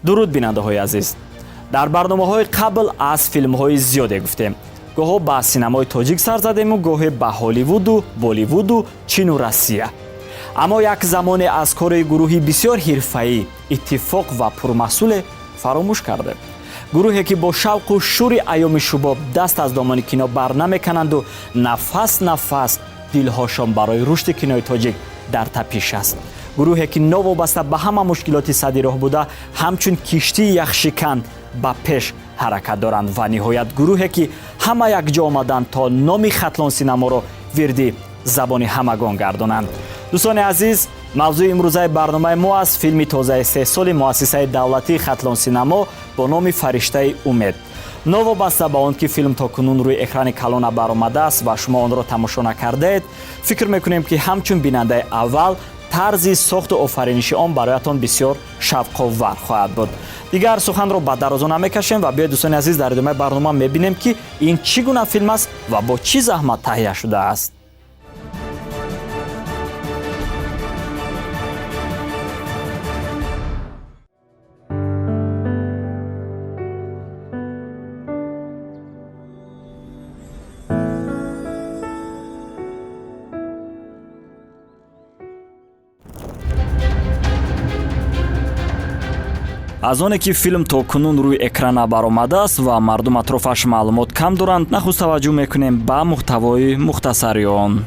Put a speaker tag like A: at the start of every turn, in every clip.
A: дуруд бинандаҳои азиз, дар барномаҳои қабл аз филмҳои зиёде гуфтем. гоҳо ба синамои тоҷик сар задему, гоҳе ба ҳолливуду, болливуду, чину Россия. аммо як замоне аз кори гурӯҳи бисёр ҳирфаӣ, иттифоқ ва пурмасъуле фаромӯш кардем. гурӯҳе ки бо шавқу шӯри айёми шубоб даст аз домани кино бар намекананду нафас нафас дилҳошон барои рушди кинои тоҷик дар тапиш аст. гурӯҳе ки новобаста ба ҳама мушкилоти садди роҳ буда ҳамчун киштии яхшикан ба пеш ҳаракат доранд ва ниҳоят гурӯҳе ки ҳама якҷо омаданд то номи хатлон синаморо вирди забони ҳамагон гардонанд. дӯстони азиз, мавзӯи имрӯзаи барномаи мо аст филми тозаи 3 соли муассисаи давлатии хатлон синамо бо номи Фариштаи умед. новобаста ба он ки филм то кунун рӯи экрани калона баромадааст ва шумо онро тамошо накардаед, фикр мекунем ки ҳамчун бинандаи аввал тарзи сохту офариниши он бароятон бисёр шавқовар хоҳад буд. дигар суханро ба дароза намекашем ва биёед дӯстони азиз дар идомаи барнома мебинем ки ин чӣ гуна филм аст ва бо чӣ заҳмат таҳия шудааст. аз оне ки филм то кунун рӯи экрана баромадааст ва мардум атрофаш маълумот кам доранд, нахуст таваҷҷӯҳ мекунем ба муҳтавои мухтасари он.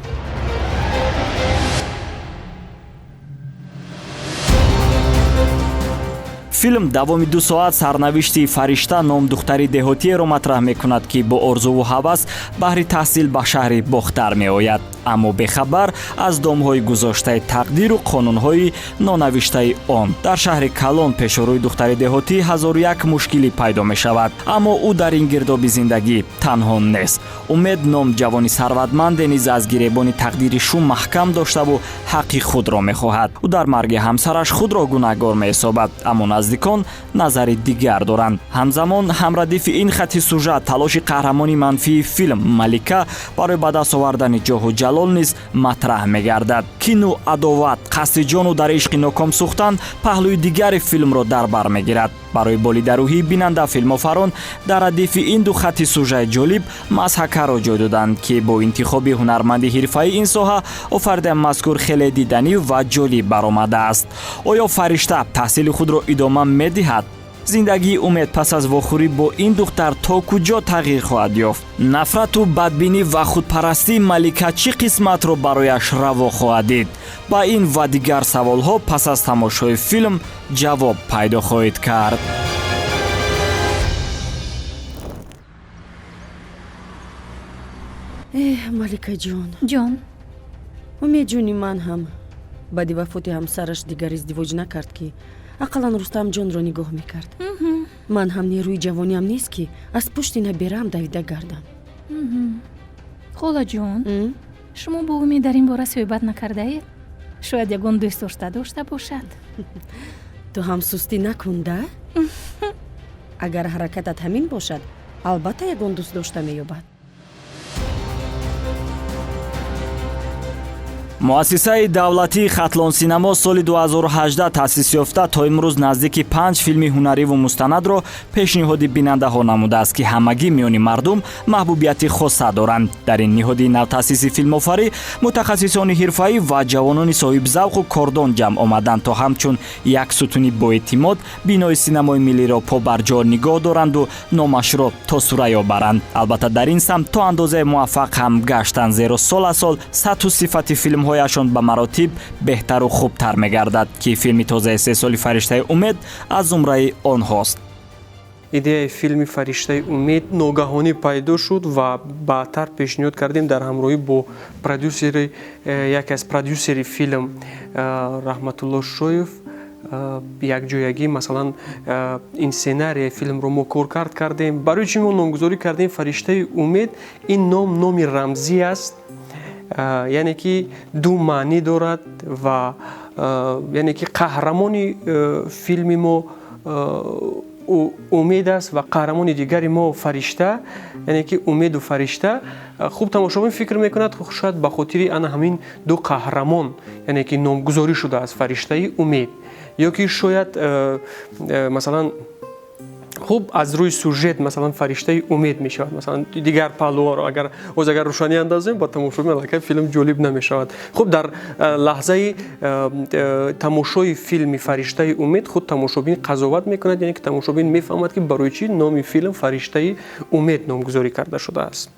A: филм давоми 2 соат сарнавишти Фаришта ном духтари деҳотиеро матраҳ мекунад ки бо орзуву ҳавас баҳри таҳсил ба шаҳри Бохтар меояд, аммо бехабар аз домҳои гузоштаи тақдиру қонунҳои нонавиштаи он. дар шаҳри Калон пешорӯи духтари деҳотӣ 1001 мушкилӣ пайдо мешавад, аммо ӯ дар ин гирдоби зиндагӣ танҳо нест. умед ном ҷавони сарватманде низ аз гиребони тақдири шум маҳкам доштаву ҳаққи худро мехоҳад. ӯ дар марги ҳамсараш худро гунаҳгор меҳисобад, аммо наздикон назари дигар доранд. ҳамзамон ҳамрадифи ин хатти сюжет талоши қаҳрамони манфии филм Малика барои ба даст овардани ҷоҳу ҷалол низ матраҳ мегардад. кину адоват, қасди ҷону дар ишқи ноком сӯхтан паҳлӯи дигари филмро дар бар мегирад. барои болидарӯҳии бинанда филмофарон дар радифи ин ду хатти сюжет ҷолиб мазҳакаро ҷой доданд ки бо интихоби ҳунарманди ҳирфаи ин соҳа офаридаи мазкур хеле диданӣ ва ҷолиб баромадааст. оё Фаришта таҳсили худро идома медиҳад? зиндагии умед пас аз вохӯрӣ бо ин духтар то куҷо тағйир хоҳад ёфт? нафрату бадбинӣ ва худпарастии Малика чӣ қисматро барояш раво хоҳад дид? ба ин ва дигар саволҳо пас аз тамошои филм ҷавоб пайдо хоҳед кард.
B: Маликаҷон.
C: ҷон,
B: умеҷони ман ҳам баъди вафоти ҳамсараш дигар издивоҷ накард ки ақаллан Рустамҷонро нигоҳ мекард. ман ҳам нерӯи ҷавониам нест ки аз пушти набераам давида гардам.
C: холаҷон, шумо бо умед дар ин бора суҳбат накардаед? шояд ягон дӯстдошта дошта бошад.
B: ту ҳам сустӣ накунда? агар ҳаракатат ҳамин бошад, албатта ягон дӯстдошта меёбад.
A: муассисаи давлатии хатлон синамо соли 2018 таъсис ёфта то имрӯз наздики 5 филми ҳунариву мустанадро пешниҳоди бинандаҳо намудааст ки ҳамагӣ миёни мардум маҳбубияти хоса доранд. дар ин ниҳоди навтаъсиси филмофарӣ мутахассисони ҳирфаӣ ва ҷавонони соҳибзавқу кордон ҷамъ омаданд то ҳамчун як сутуни боэътимод бинои синамои миллиро побарҷо нигоҳ доранду номашро то сура ёбаранд. албатта дар ин самт то андозае муваффақ ҳам гаштанд, зеро сол аз сол сатҳу сифати филмҳояшон ба маротиб беҳтару хубтар мегардад ки филми тозаи 3 соли Фариштаи умед аз зумраи онҳост.
D: идеяи филми Фариштаи умед ногаҳонӣ пайдо шуд ва баъдтар пешниҳод кардем дар ҳамроҳӣ бо продюсери яке аз продюсери филм Раҳматулло Шоев якҷоягӣ масалан ин сценарияи филмро мо кор кардем. барои чӣ мо номгузорӣ кардем Фариштаи умед? ин номи рамзӣ аст, яъне ки ду маънӣ дорад ва яъне ки қаҳрамони филми мо امید است و قهرمان دیگری ما فرشته، یعنی که امید و فرشته. خوب تماشاچی فکر میکند شاید به خاطر آن همین دو قهرمان یعنی که نامگذاری شده از فرشته امید، یا که شاید مثلا خوب از روی سوژه مثلا فرشته امید می شود، مثلا دیگر پهلوها را اگر روشنی اندازیم با تماشای ملکه فیلم جالب نمی شود. خوب در لحظه تماشای فیلم فرشته امید خود تماشابین قضاوت میکند، یعنی که تماشابین میفهمد که برای چی نام فیلم فرشته امید نامگذاری کرده شده است.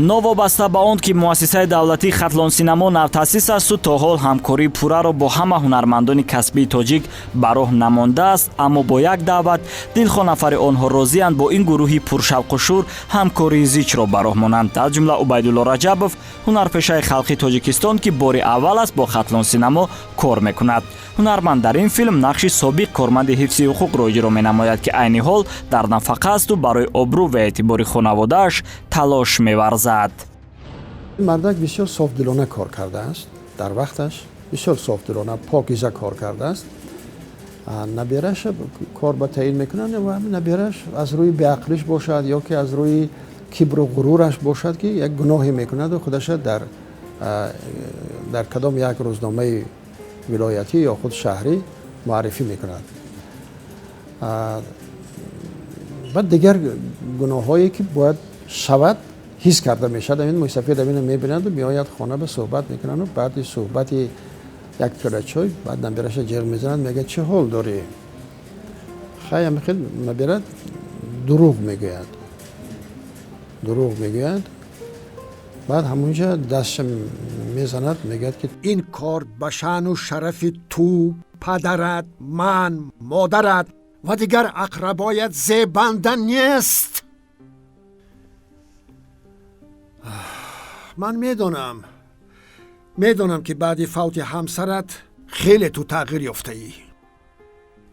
A: новобаста ба он ки муассисаи давлатии хатлонсинамо навтаъсис асту то ҳол ҳамкории пурраро бо ҳама ҳунармандони касбии тоҷик ба роҳ намондааст, аммо бо як даъват дилхо нафари онҳо розиянд бо ин гурӯҳи пуршавқу шур ҳамкории зичро ба роҳ монанд. аз ҷумла убайдулло раҷабов, ҳунарпешаи халқи тоҷикистон ки бори аввал аст бо хатлонсинамо кор мекунад. ҳунарманд дар ин филм нақши собиқ корманди ҳифзи ҳуқуқро иҷро менамояд ки айни ҳол дар нафақа асту барои обрӯ ва эътибори хонаводааш талош меварзад.
E: мардак бисёр софдилона кор кардааст, дар вақташ бисёр софдилона покиза кор кардааст. набираш кор ба таъин мекунанд ва набираш аз рӯи беақлиш бошад ё ки аз рӯи кибру ғурураш бошад ки як гуноҳе мекунаду худаша дар кадом як рӯзномаи вилоятӣ ё худ шаҳрӣ муаррифӣ мекунад. баъд дигар гуноҳҳое ки бояд шавад ҳис карда мешавад. амин муҳсафид амина мебинанду меояд хона ба суҳбат мекунанду баъди суҳбати як пиёла чой баъд набираша ҷиғ мезанад, мегӯяд чӣ ҳол дорӣ? хай амихел набирад дурӯғ мегӯяд. بعد همونجا دستش میزند میگه که
F: این کار به شأن و شرف تو، پدرت، من، مادرت و دیگر اقربایت زیبنده نیست. من میدونم که بعد فوت همسرت خیلی تو تغییر یافته ای،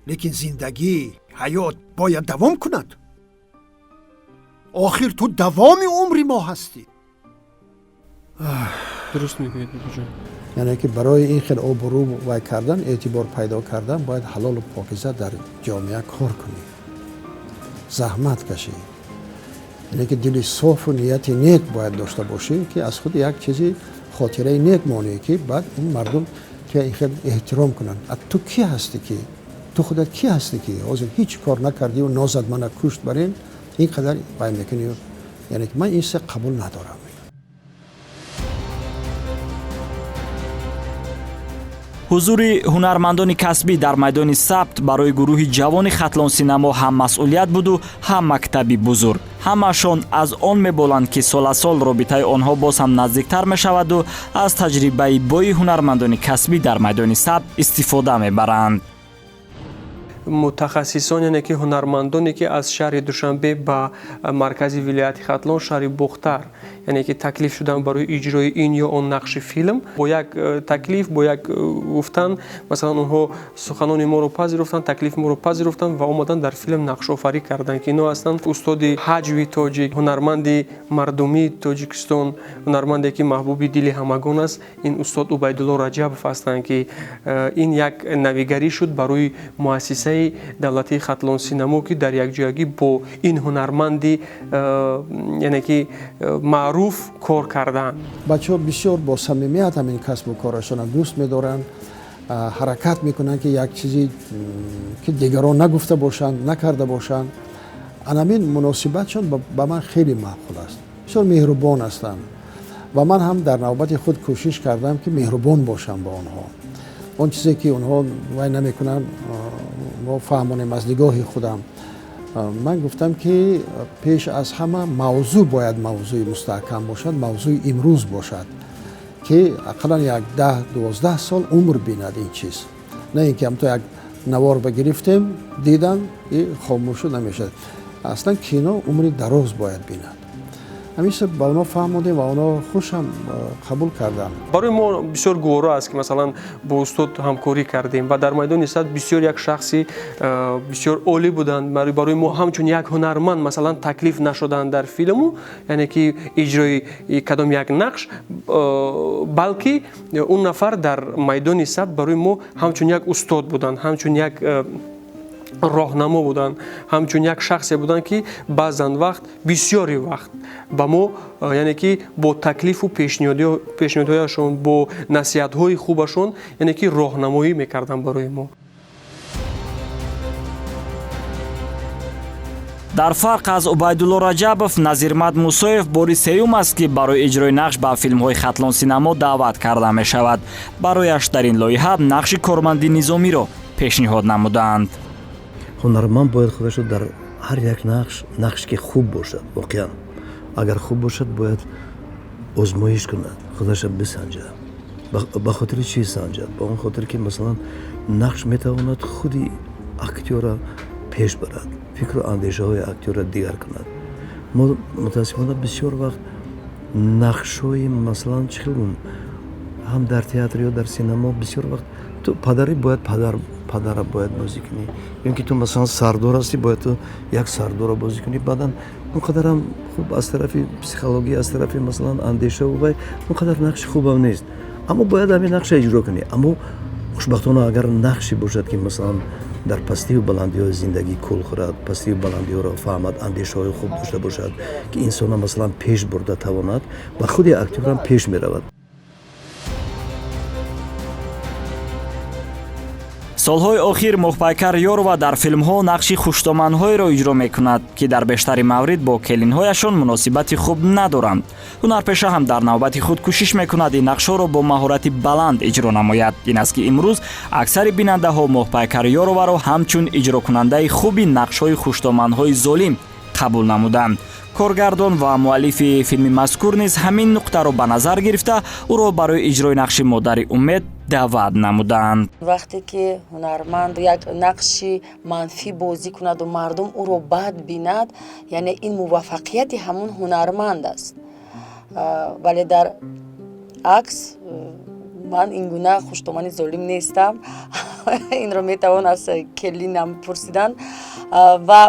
F: لیکن زندگی، حیات باید دوام کند. آخر تو دوام عمر ما هستی.
D: درست میگوید بجان.
E: یعنی که برای این خیلی آبرو وای کردن، اعتبار پیدا کردن باید حلال و پاکیزه در جامعه کار کنی، زحمت کشی. یعنی که دلی صاف و نیت نیک باید داشته باشی که از خود یک چیزی خاطره نیک مانی که بعد اون مردم که این خیلی احترام کنن. تو کی هستی که تو خودت کی هستی که از هیچ کار نکردی و نازد من کشت برین اینقدر وای میکنی؟ یعنی که من این سه قبول ندارم.
A: ҳузури ҳунармандони касбӣ дар майдони сабт барои гурӯҳи ҷавони хатлонсинамо ҳам масъулият буду ҳам мактаби бузург. ҳамаашон аз он меболанд ки соласол робитаи онҳо боз ҳам наздиктар мешаваду аз таҷрибаи бои ҳунармандони касбӣ дар майдони сабт истифода мебаранд.
D: متخصصان یعنی که هنرمندانی که از شهر دوشنبه به مرکز ولایت ختلان شهر بختر یعنی که تکلیف شدن برای اجرای این یا آن نقش فیلم با یک تکلیف با یک گفتن مثلا اونها سخنان ما رو پذیرفتن، تکلیف ما رو پذیرفتن و اومدن در فیلم نقش آفری کردن که اینا هستند استاد حجوی تاجیک، هنرمند مردمی تاجیکستان، هنرمندی که محبوب دل همگان است. این استاد عبیدالله رجبов هستند که این یک نویگری شد برای مؤسسه دولتی ختلان سینما که در یک جایگی با این هنرمندی یعنی که معروف کار کردن.
E: بچه‌ها بسیار با صمیمیت همین کسب و کارشان دوست می‌دارن، حرکت میکنن که یک چیزی که دیگران نگفته باشند، نکرده باشند. همین مناسبتشون با من خیلی معقول است. بسیار مهربان هستند و من هم در نوبت خود کوشش کردم که مهربان باشم با آنها. اون چیزی که اونها وای نمیکنن ما فهمونیم از نگاه خودم. من گفتم که پیش از همه موضوع باید موضوع مستحکم باشد، موضوع امروز باشد که اقلا یک 10-12 سال عمر بیند این چیز، نه اینکه هم تو یک نوار بگرفتیم دیدم خاموش نمیشه. اصلا کینو عمری دراز باید بیند همیشه با اونا فهمیدیم و اونا خوش هم قبول کردن.
D: برای ما بسیار گوارا است که مثلا با استاد همکاری کردیم و در میدان صد بسیار یک شخصی بسیار عالی بودند. برای ما همچون یک هنرمند مثلا تکلیف نشدن در فیلمو، یعنی که اجرای کدام یک نقش، بلکه اون نفر در میدان صد برای ما همچون یک استاد بودند، همچون یک راهنما بودند، همچون یک شخصی بودند که بعضن وقت بسیاری وقت با ما یعنی که با تکلیف و پیشنهادهایشون، با نصیحت‌های خوبشون یعنی که راهنمایی میکردن برای ما.
A: дар фарқ аз убайдулло раҷабов, назирмат мусоев бори сеюм аст ки барои иҷрои нақш ба филмҳои хатлон синамо даъват карда мешавад. барояш дар ин лоиҳа нақши кормандӣ низомиро пешниҳод намуданд.
G: ҳунарманд бояд худашро дар ҳар як нақш ки хуб бошад, воқеан агар хуб бошад бояд озмоиш кунад, худашро бисанҷад. ба хотири чӣ санҷад? ба он хотир ки масалан нақш метавонад худи актёра пеш барад, фикру андешаҳои актёра дигар кунад. мо мутаассифона бисёр вақт нақшҳои масалан чӣ хел ҳам дар театр ё дар синемо бисёр вақт ту падарӣ бояд падара бояд бозӣ кунӣ, ё ки ту масалан сардор ҳастӣ, бояд ту як сардорро бозӣ кунӣ. баъдан он қадарам хуб аз тарафи психология, аз тарафи масалан андеша вай он қадар нақши хубам нест, аммо бояд ҳамин нақша иҷро кунӣ. аммо хушбахтона агар нақши бошад ки масалан дар пастию баландиҳои зиндагӣ кӯл хӯрад, пастию баландиҳоро фаҳмад, андешаҳои хуб дошта бошад ки инсона масалан пеш бурда тавонад, ба худи актёрам пеш меравад.
A: солҳои охир моҳпайкар ёрова дар филмҳо нақши хуштоманҳоеро иҷро мекунад ки дар бештари маврид бо келинҳояшон муносибати хуб надоранд. ҳунарпеша ҳам дар навбати худ кӯшиш мекунад ин нақшҳоро бо маҳорати баланд иҷро намояд. ин аст ки имрӯз аксари бинандаҳо моҳпайкар ёроваро ҳамчун иҷрокунандаи хуби нақшҳои хуштоманҳои золим қабул намуданд. коргардон ва муаллифи филми мазкур низ ҳамин нуқтаро ба назар гирифта ӯро барои иҷрои нақши модари умед даъват намуданд.
B: вақте ки ҳунарманд як нақши манфӣ бозӣ кунад ва мардум ӯро бад бинад, яъне ин муваффақияти ҳамон ҳунарманд аст. вале дар акс ман ин гуна хуштомани золим нестам. инро метавон аз келинам пурсидан. ва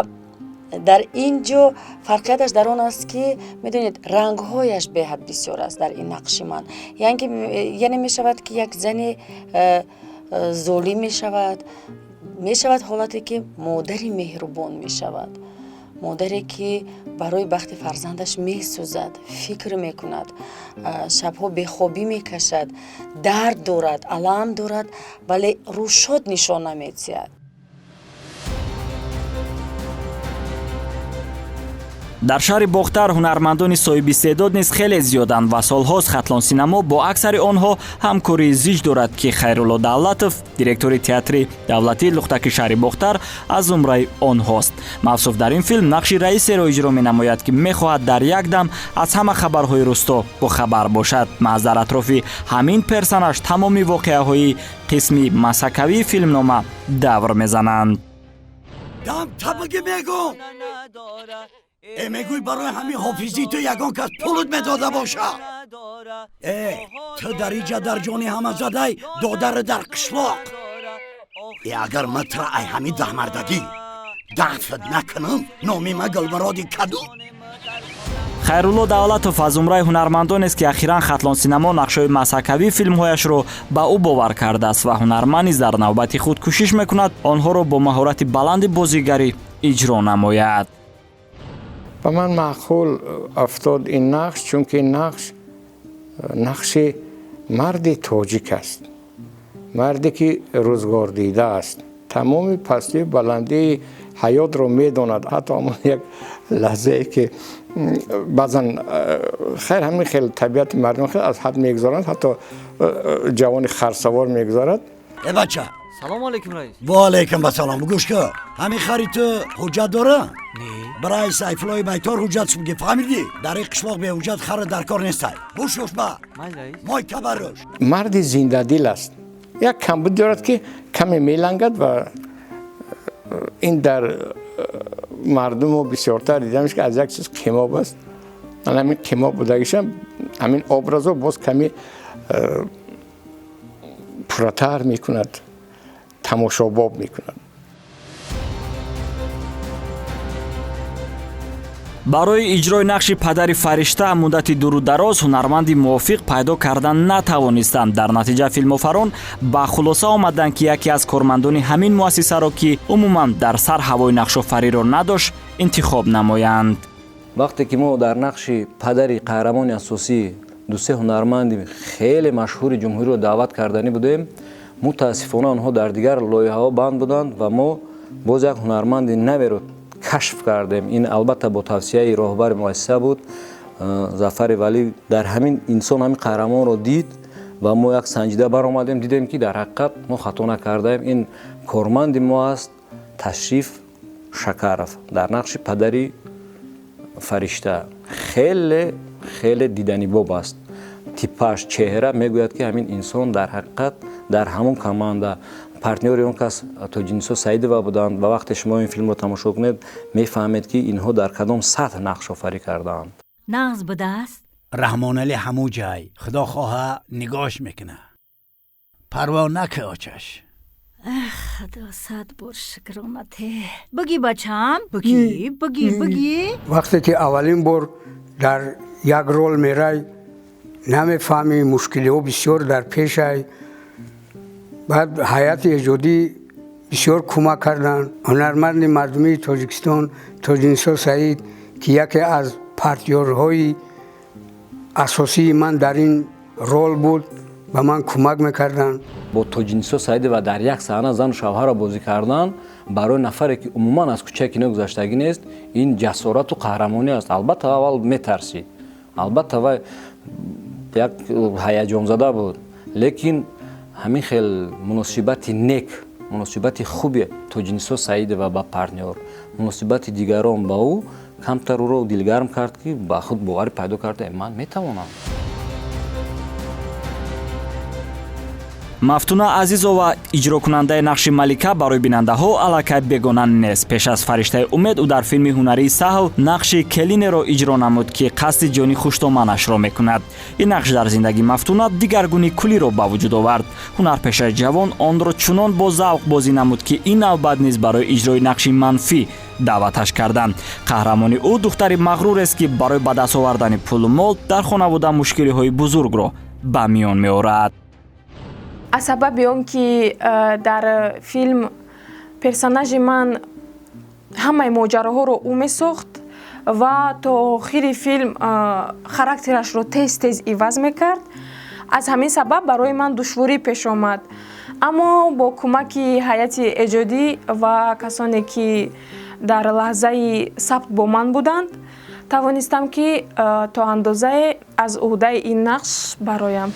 B: дар ин ҷо фарқияташ дар он аст ки медонед рангҳояш беҳад бисёр аст дар ин нақши ман. яъне мешавад ки як зани золим мешавад ҳолате ки модари меҳрубон мешавад, модаре ки барои бахти фарзандаш месӯзад, фикр мекунад, шабҳо бехобӣ мекашад, дард дорад, алам дорад, вале рӯшод нишон намедиҳад.
A: дар шаҳри бохтар ҳунармандони соҳиби истеъдод низ хеле зиёданд ва солҳост хатлон синамо бо аксари онҳо ҳамкории зич дорад ки хайрулло давлатов, директори театри давлатии лухтаки шаҳри бохтар аз зумраи онҳост. мавсуф дар ин филм нақши раисеро иҷро менамояд ки мехоҳад дар як дам аз ҳама хабарҳои рӯсто бохабар бошад. маҳз дар атрофи ҳамин персонаж тамоми воқеаҳои қисми масакавии филмнома давр мезананд.
H: мегӯй барои ҳамин ҳофизӣ ту ягон кас пулут медода боша? ту дар иҷа дар ҷони ҳама задай додару дар қишлоқ. агар матра ай ҳамин даҳмардагӣ дафт накунам номи ма гулмуроди каду.
A: хайрулло давлатов аз зумраи ҳунармандонест ки ахиран хатлон синамо нақшҳои масакавии филмҳояшро ба ӯ бовар кардааст ва ҳунарманд низ дар навбати худ кӯшиш мекунад онҳоро бо маҳорати баланди бозигарӣ иҷро намояд.
I: ба ман маъқул афтод ин нақш, чунки нақши марди тоҷик аст, марде ки рӯзгордида аст, тамоми пастию баландии ҳаётро медонад. ҳатто ҳамон як лаҳзае ки баъзан хайр ҳамин хел табиати мардум хел аз ҳад мегузоранд, ҳатто ҷавони харсавор мегузорад.
H: бача
J: салому алейкум раис.
H: ва алейкум асалом. гӯш кун, ҳамин хари ту ҳуҷҷат дора? барои сайфуллои байтор ҳуҷҷатш мегӣ, фаҳмидӣ? дар ин қишлоқ беҳуҷҷат хара дар кор нестай. бушуш ба мой кабаруш.
I: марди зиндадил аст. як камбуд дорад ки каме мелангад ва ин дар мардуму бисёртар дидамеш ки аз як чиз кемоб аст. من همین کما بودگیشم همین ابرازو باز کمی پرتر میکند، تماشاباب میکند.
A: барои иҷрои нақши падари фаришта муддати дуру дароз ҳунарманди мувофиқ пайдо кардан натавонистанд. дар натиҷа филмофарон ба хулоса омаданд ки яке аз кормандони ҳамин муассисаро ки умуман дар сар ҳавои нақшофариро надошт интихоб намоянд.
J: вақте ки мо дар нақши падари қаҳрамони асосӣ дусе ҳунарманди хеле машҳури ҷумҳуриро даъват кардани будем, мутаассифона онҳо дар дигар лоиҳаҳо банд буданд ва мо боз як ҳунарманди наверо кашф кардем. ин албатта бо тавсияи роҳбари муассиса буд, Зафари Валӣ. дар ҳамин инсон ҳамин қаҳрамонро дид ва мо як санҷида баромадем, дидем ки дар ҳақиқат мо хато накардаем. ин корманди мо аст Ташриф Шакаров дар нақши падари фаришта. хеле диданибоб аст. типаш, чеҳра мегӯяд ки ҳамин инсон дар ҳақиқат дар ҳамон команда партнёри он кас Тоҷинисо Саидова буданд ва вақте шумо ин филмро тамошо кунед мефаҳмед ки инҳо дар кадом сатҳ нақшофарӣ кардаанд.
K: нағз будааст?
H: Раҳмонали ҳаму ҷай худо хоҳа нигоҳш мекуна. парво нака очаш.
K: худо сад бор шукронате. бигӣ бачам, бигӣ.
L: вақте ки аввалин бор дар як рол мерай намефаҳмӣ, мушкилиҳо бисёр дар пешай. баъд ҳайати эҷодӣ бисёр кӯмак карданд. ҳунарманди мардумии Тоҷикистон Тоҷинисо Саид ки яке аз партнёрҳои асосии ман дар ин рол буд, ба ман кӯмак мекарданд.
J: бо Тоҷинисо Саидова дар як саҳна зану шавҳарро бозӣ кардан барои нафаре ки умуман аз кӯчаи кино гузаштагӣ нест, ин ҷасорату қаҳрамонӣ аст. албатта аввал метарсид, албатта вай як ҳаяҷонзада буд, лекин ҳамин хел муносибати нек, муносибати хуби Тоҷинисо Саидова ба партнёр, муносибати дигарон ба ӯ камтар ӯро дилгарм кард ки ба худ боварӣ пайдо карда ман метавонам.
A: Мафтуна Азизова, иҷрокунандаи нақши Малика, барои бинандаҳо аллакай бегона нест. пеш аз Фариштаи умед ӯ дар филми ҳунарии Саҳл нақши Келинеро иҷро намуд, ки қасди ҷони хуштоманашро мекунад. ин нақш дар зиндагии Мафтуна дигаргуни кулиро ба вуҷуд овард. ҳунарпешаи ҷавон онро чунон бо завқ бозӣ намуд, ки ин навбат низ барои иҷрои нақши манфӣ даъваташ карданд. қаҳрамони ӯ духтари мағрурест, ки барои ба даст овардани пулу мол дар хонавода мушкилиҳои бузургро ба миён меорад.
M: аз сабаби он ки дар филм персонажи ман ҳамаи моҷароҳоро ӯ месохт ва то охири филм характерашро тез иваз мекард, аз ҳамин сабаб барои ман душворӣ пеш омад. аммо бо кӯмаки ҳайати эҷодӣ ва касоне ки дар лаҳзаи сабт бо ман буданд, тавонистам ки то андозае аз ӯҳдаи ин нақш бароям.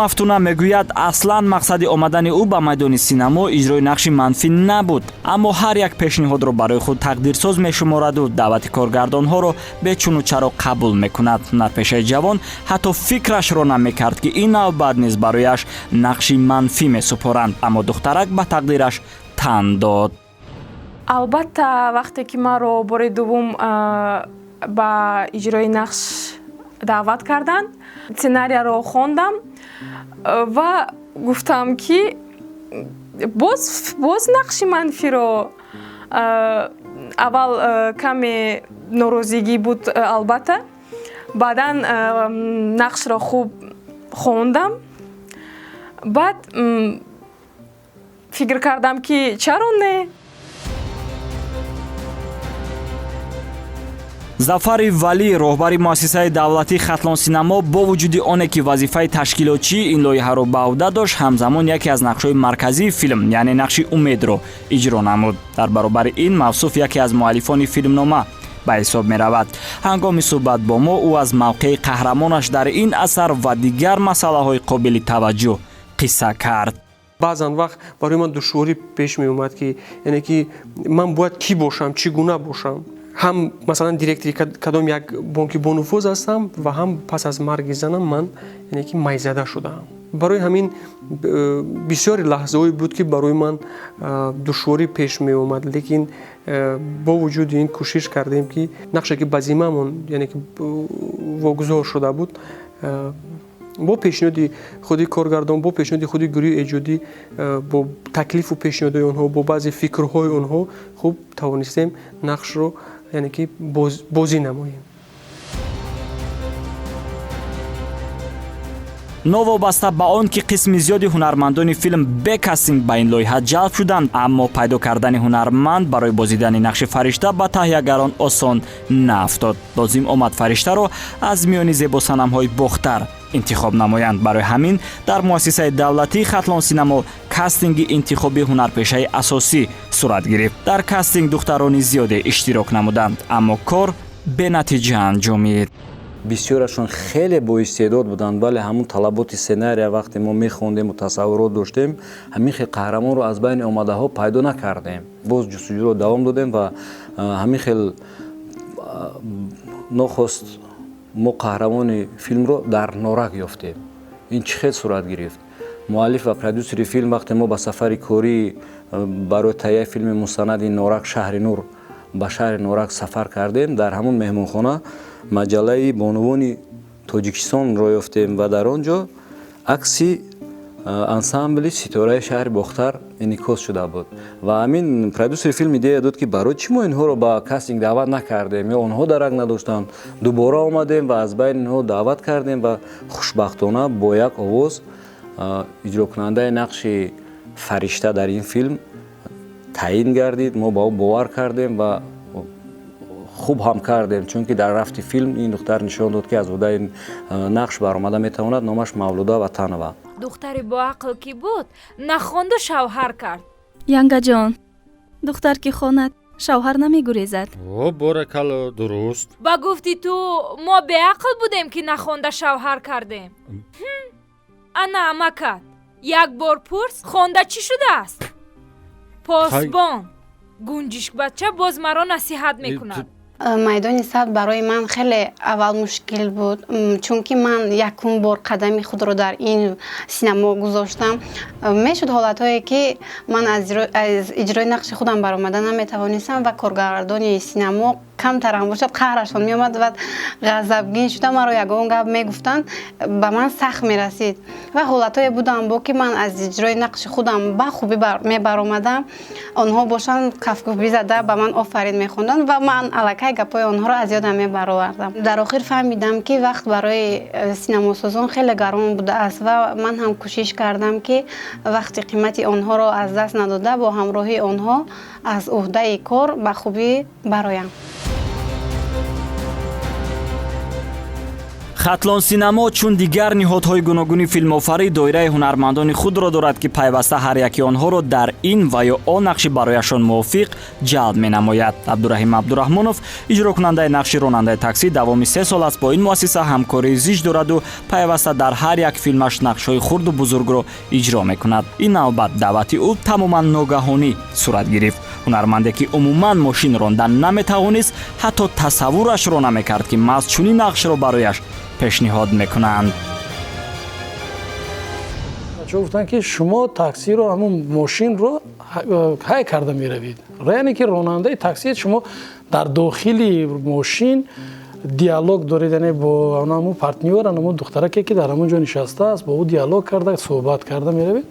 A: Мафтуна мегӯяд аслан мақсади омадани ӯ ба майдони синамо иҷрои нақши манфӣ набуд, аммо ҳар як пешниҳодро барои худ тақдирсоз мешумораду даъвати коргардонҳоро бечуну чаро қабул мекунад. ҳунарпешаи ҷавон ҳатто фикрашро намекард ки ин навбат низ барояш нақши манфӣ месупоранд, аммо духтарак ба тақдираш тан дод.
M: албатта вақте ки маро бори дуввум ба иҷрои нақш даъват карданд, сценарияро хондам ва гуфтам ки боз нақши манфиро. аввал каме норозигӣ буд албатта, баъдан нақшро хуб хондам, баъд фикр кардам ки чаро не.
A: Зафари Валӣ, роҳбари муассисаи давлатии Хатлон синамо, бо вуҷуди оне ки вазифаи ташкилотчии ин лоиҳаро ба ӯҳда дошт, ҳамзамон яке аз нақшҳои марказии филм, яъне нақши умедро иҷро намуд. дар баробари ин мавсуф яке аз муаллифони филмнома ба ҳисоб меравад. ҳангоми суҳбат бо мо ӯ аз мавқеи қаҳрамонаш дар ин асар ва дигар масъалаҳои қобили таваҷҷӯҳ қисса кард.
D: баъзан вақт барои ман душворӣ пеш меомад ки яъне ки ман бояд кӣ бошам, чӣ гуна бошам. هم مثلا دیرکتری کدام یک بانکی بانفوذ هستم و هم پس از مرگ زنم من یعنی که مایزده شدم. برای همین بسیاری لحظه هایی بود که برای من دشواری پیش می اومد، لیکن با وجود این کوشش کردیم که نقشه که بزیممون یعنی که واگذار شده بود با پیشنهاد خودی کارگردان، با پیشنهاد خودی گروه ایجادی، با تکلیف و پیشنهاد اونها، با بعضی فکرهای اونها خوب توانستیم نقش رو یعنی که بازی نماییم.
A: новобаста ба он ки қисми зиёди ҳунармандони филм бе кастинг ба ин лоиҳа ҷалб шуданд, аммо пайдо кардани ҳунарманд барои бозидани нақши фаришта ба таҳиягарон осон наафтод. лозим омад фариштаро аз миёни зебосанамҳои бохтар интихоб намоянд. барои ҳамин дар муассисаи давлатии хатлон синамо кастинги интихоби ҳунарпешаи асосӣ сурат гирифт. дар кастинг духтарони зиёде иштирок намуданд, аммо кор бенатиҷа анҷомид.
J: бисёрашон хеле боистеъдод буданд, вале ҳамун талаботи сценария вақте мо мехондему тасаввурот доштем, ҳамин хел қаҳрамонро аз байни омадаҳо пайдо накардем. боз ҷустуҷӯро давом додем ва ҳамин хел нохост мо қаҳрамони филмро дар норак ёфтем. ин чӣ хел сурат гирифт? муаллиф ва продюсери филм вақте мо ба сафари корӣ барои таҳияи филми мустанади норак шаҳри нур ба шаҳри норак сафар кардем, дар ҳамун меҳмонхона маҷаллаи бонувони тоҷикистонро ёфтем ва дар он ҷо акси ансамбли ситораи шаҳри бохтар инъикос шуда буд. ва ҳамин продюсери филм идея дод ки барои чӣ мо инҳоро ба кастинг даъват накардем, ё онҳо дарак надоштанд. дубора омадем ва аз байни инҳо даъват кардем ва хушбахтона бо як овоз иҷрокунандаи нақши фаришта дар ин филм таъин гардид. мо ба ӯ бовар кардем ва хуб ҳам кардем, чунки дар рафти филм ин духтар нишон дод ки аз одаи нақш баромада метавонад. номаш Мавлуда Ватанова.
N: духтари боақл ки буд, нахонду шавҳар кард.
O: янгаҷон, духтар ки хонад шавҳар намегурезад.
P: о боракалло, дуруст.
N: ба гуфти ту мо беақл будем ки нахонда шавҳар кардем. ана амакат, як бор пурс хонда чӣ шудааст? посбон гунҷишкбача боз маро насиҳат мекунад.
Q: майдони сад барои ман хеле аввал мушкил буд, чунки ман якум бор қадами худро дар ин синемо гузоштам. мешуд ҳолатҳое ки ман аз иҷрои нақши худам баромада наметавонистам ва коргардони синемо камтарам бошад қаҳрашон меомад ва ғазабгин шуда маро ягон гап мегуфтанд, ба ман сахт мерасид. ва ҳолатҳое будам бо ки ман аз иҷрои нақши худам ба хубӣ мебаромадам, онҳо бошанд кафкӯби зада ба ман офарин мехонданд ва ман аллакай гапҳои онҳоро аз ёдам мебаровардам. дар охир фаҳмидам ки вақт барои синемосозон хеле гарон будааст ва ман ҳам кӯшиш кардам ки вақти қимати онҳоро аз даст надода бо ҳамроҳи онҳо аз уҳдаи кор ба хубӣ бароям.
A: хатлон синамо чун дигар ниҳодҳои гуногуни филмофарӣ доираи ҳунармандони худро дорад ки пайваста ҳар яки онҳоро дар ин ва ё он нақши барояшон мувофиқ ҷалб менамояд. абдураҳим абдураҳмонов иҷрокунандаи нақши ронандаи таксӣ давоми 3 сол аст бо ин муассиса ҳамкории зич дораду пайваста дар ҳар як филмаш нақшҳои хурду бузургро иҷро мекунад. ин навбат даъвати ӯ тамоман ногаҳонӣ сурат гирифт. ҳунарманде ки умуман мошин рондан наметавонист, ҳатто тасаввурашро намекард ки маҳз чунин нақшро барояш пешниҳод мекунанд.
R: бачаҳо гуфтанд ки шумо таксиро ҳамун мошинро ҳай карда меравед. яъне ки ронандаи таксиед шумо дар дохили мошин диалог доред, яъне бо ҳамун партнёр ҳамун духтараке ки дар ҳамун ҷо нишастааст бо ӯ диалог карда суҳбат карда меравед.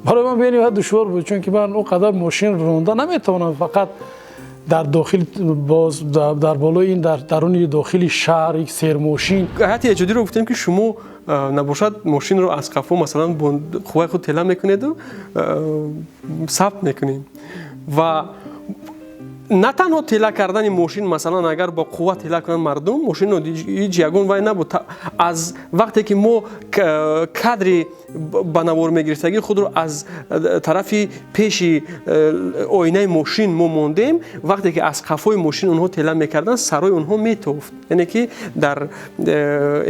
R: барои ман бениҳоят душвор буд, чунки ман о қадар мошин ронда наметавонам, фақат дар дохил боз дар болои ин дар даруни дохили шаҳр сермошин.
D: ҳайати эҷодиро гуфтем ки шумо набошад мошинро аз қафо масалан бо қувваи худ тела мекунеду сабт мекунем ва на танҳо тела кардани мошин, масалан агар бо қувва тела кунанд мардум мошинро ҳеҷ ягон вай набуд. аз вақте ки мо кадри ба навор мегирифтагии худро аз тарафи пеши оинаи мошин мо мондем, вақте ки аз қафои мошин онҳо тела мекарданд сарои онҳо метофт, яъне ки дар